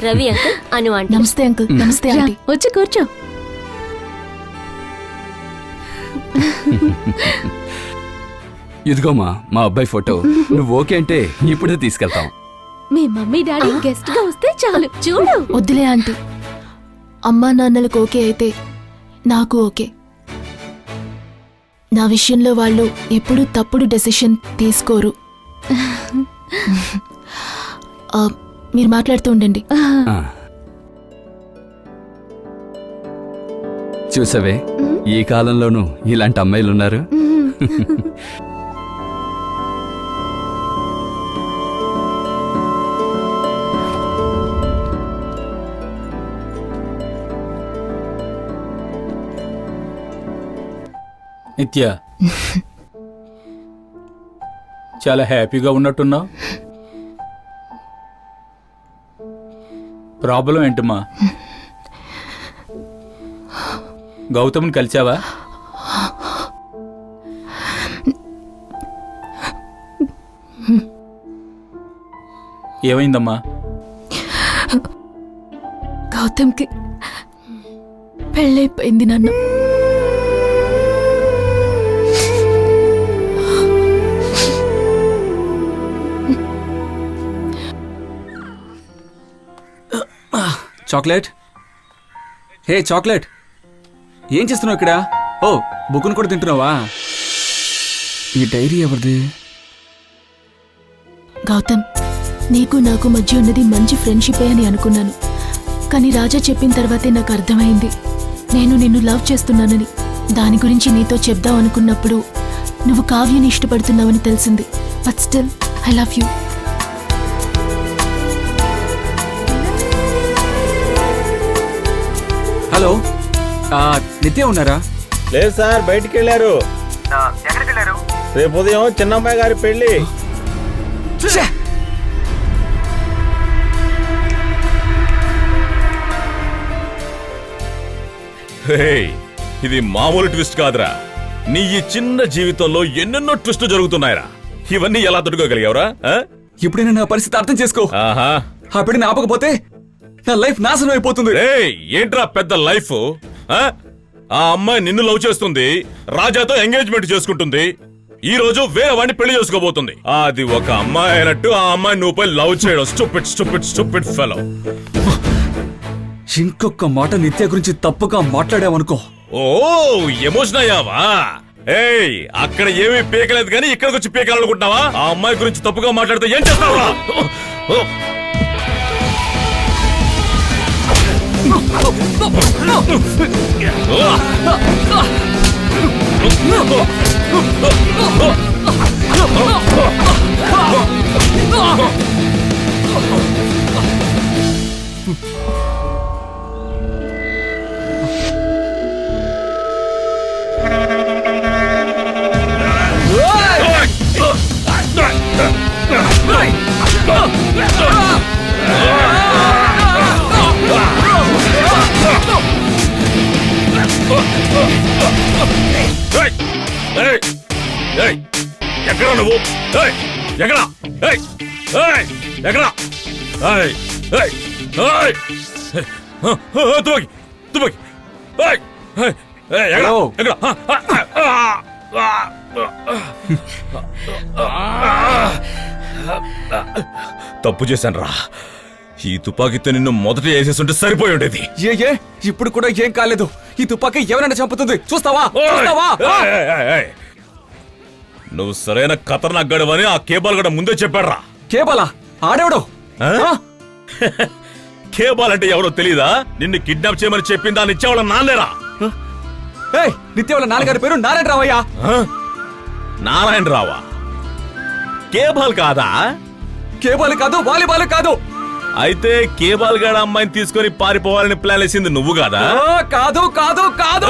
Ravi uncle అను aunty. నమస్తే uncle. నమస్తే aunty. వచ్చి కూర్చో. ఇదిగోమా మా అబ్బాయి ఫోటో. నువ్వు ఓకే అంటే ఇప్పుడే తీసుకెళ్తాం. మీ మమ్మీ డాడీ గెస్ట్ గా వస్తే చాలు. చూడు. వద్దులే ఆంటీ, అమ్మా నాన్నలకు ఓకే అయితే నాకు ఓకే. నా విషయంలో వాళ్ళు ఎప్పుడూ తప్పుడు డెసిషన్ తీసుకోరు. మీరు మాట్లాడుతూ ఉండండి. చూసావే, ఈ కాలంలోనూ ఇలాంటి అమ్మాయిలున్నారు. నిత్య, చాలా హ్యాపీగా ఉన్నట్టున్నావు. ప్రాబ్లం ఏంటమ్మా? గౌతమ్ని కలిసావా? ఏమైందమ్మా? గౌతమ్కి పెళ్ళైపోయింది నన్ను. చాక్లెట్, హే చాక్లెట్, ఏం చేస్తున్నావు ఇక్కడ? ఓ, బుక్కును కూడా తింటున్నావా? ఈ డైరీ ఎవరిది? గౌతమ్, నీకు నాకు మధ్య ఉన్నది మంచి ఫ్రెండ్షిపే అని అనుకున్నాను. కానీ రాజా చెప్పిన తర్వాతే నాకు అర్థమైంది నేను నిన్ను లవ్ చేస్తున్నానని. దాని గురించి నీతో చెప్దాం అనుకున్నప్పుడు నువ్వు కావ్యని ఇష్టపడుతున్నావని తెలిసింది. But still I love you. Hello, నిత్య ఉన్నారా? లేదు సార్, బయటికి వెళ్ళారు. రేపు ఉదయం చిన్నమ్మాయి గారి పెళ్లి. ఇది మామూలు ట్విస్ట్ కాదురా. నీ ఈ చిన్న జీవితంలో ఎన్నెన్నో ట్విస్టులు జరుగుతున్నాయిరా. ఇవన్నీ ఎలా తట్టుకోగలిగావురా? ఇప్పుడైనా నా పరిస్థితి అర్థం చేసుకో. ఆ పెళ్లిని ఆపకపోతే నా లైఫ్ నాశనం అయిపోతుంది. ఏంట్రా పెద్ద లైఫ్? ఆ అమ్మాయి నిన్ను లవ్ చేస్తుంది, రాజాతో ఎంగేజ్మెంట్ చేసుకుంటుంది, ఈ రోజు వేరే వాడిని పెళ్లి చేసుకోబోతుంది. అది ఒక అమ్మాయి అయినట్టు ఆ అమ్మాయి నువ్వుపై లవ్ చేయడం స్టూపిడ్ స్టూపిడ్ స్టూపిడ్ ఫెలో. ఇంకొక మాట నిత్య గురించి తప్పుగా మాట్లాడావనుకో. ఓ, ఎమోషన్ అయ్యావా? అక్కడ ఏమీ పీకలేదు కానీ ఇక్కడికి వచ్చి పీకాలనుకుంటున్నావా? ఆ అమ్మాయి గురించి తప్పుగా మాట్లాడితే ఏం చేస్తావా? ఎక్కడ నువ్వు? ఎక్కడ ఎక్కడ? తుమ్మకి తుమ్మకి ఎక్కడ? తప్పు చేశాను రా. ఈ తుపాకీతో నిన్ను మొదట వేసేస్తుంటే సరిపోయి ఉండేది. ఇప్పుడు కూడా ఏం కాలేదు. ఈ తుపాకీ ఎవరైనా చంపుతుంది. చూస్తావా? నువ్వు సరైన ఖతర్నాక్ గడవని ఆ కేబాల్ గడ ముందే చెప్పాడ్రా. కేబాలా? ఆడేవడు? కేబాల్ అంటే ఎవరో తెలీదా? నిన్ను కిడ్నాప్ చేయమని చెప్పిందా అని ఇచ్చేవాళ్ళ నాన్నేరా. నిత్య వాళ్ళ నాన్నగారి పేరు నారాయణ రావయ్యా. నారాయణ రావా? కేబాల్ కాదా? కేబాల్ కాదు, వాలీబాల్ కాదు. అయితే కేబాల్ గడ అమ్మాయిని తీసుకొని పారిపోవాలని ప్లాన్ వేసింది నువ్వు కాదా? కాదు కాదు కాదు.